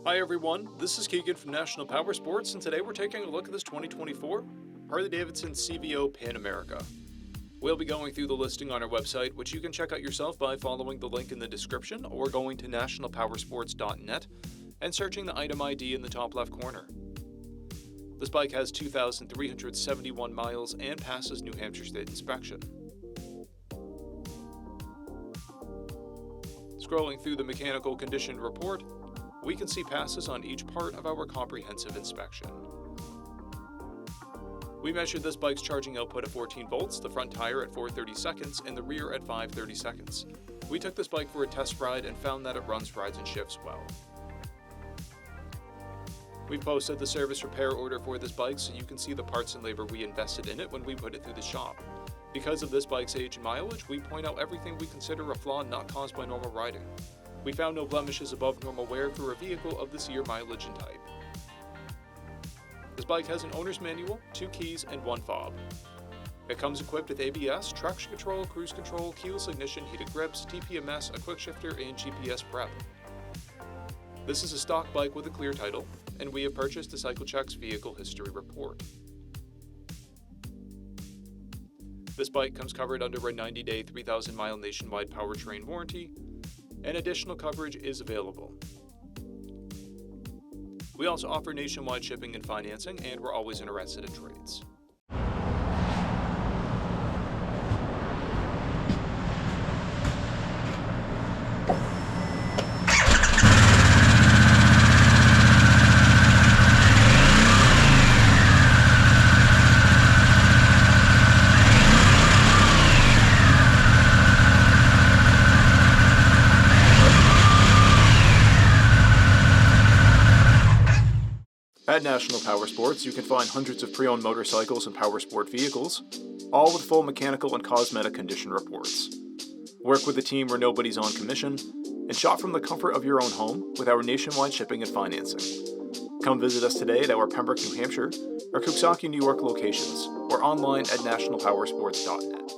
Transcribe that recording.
Hi everyone, this is Keegan from National Powersports, and today we're taking a look at this 2024 Harley-Davidson CVO Pan America. We'll be going through the listing on our website, which you can check out yourself by following the link in the description or going to nationalpowersports.net and searching the item ID in the top left corner. This bike has 2,371 miles and passes New Hampshire State inspection. Scrolling through the mechanical condition report, we can see passes on each part of our comprehensive inspection. We measured this bike's charging output at 14 volts, the front tire at 430 seconds, and the rear at 530 seconds. We took this bike for a test ride and found that it runs, rides, and shifts well. We've posted the service repair order for this bike so you can see the parts and labor we invested in it when we put it through the shop. Because of this bike's age and mileage, we point out everything we consider a flaw not caused by normal riding. We found no blemishes above normal wear for a vehicle of this year mileage and type. This bike has an owner's manual, 2 keys, and 1 fob. It comes equipped with ABS, traction control, cruise control, keyless ignition, heated grips, TPMS, a quick shifter, and GPS prep. This is a stock bike with a clear title, and we have purchased a CycleCheck's vehicle history report. This bike comes covered under a 90-day, 3,000-mile nationwide powertrain warranty, and additional coverage is available. We also offer nationwide shipping and financing, and we're always interested in trades. At National Powersports, you can find hundreds of pre-owned motorcycles and powersport vehicles, all with full mechanical and cosmetic condition reports. Work with a team where nobody's on commission, and shop from the comfort of your own home with our nationwide shipping and financing. Come visit us today at our Pembroke, New Hampshire, or Coxsackie, New York locations, or online at nationalpowersports.net.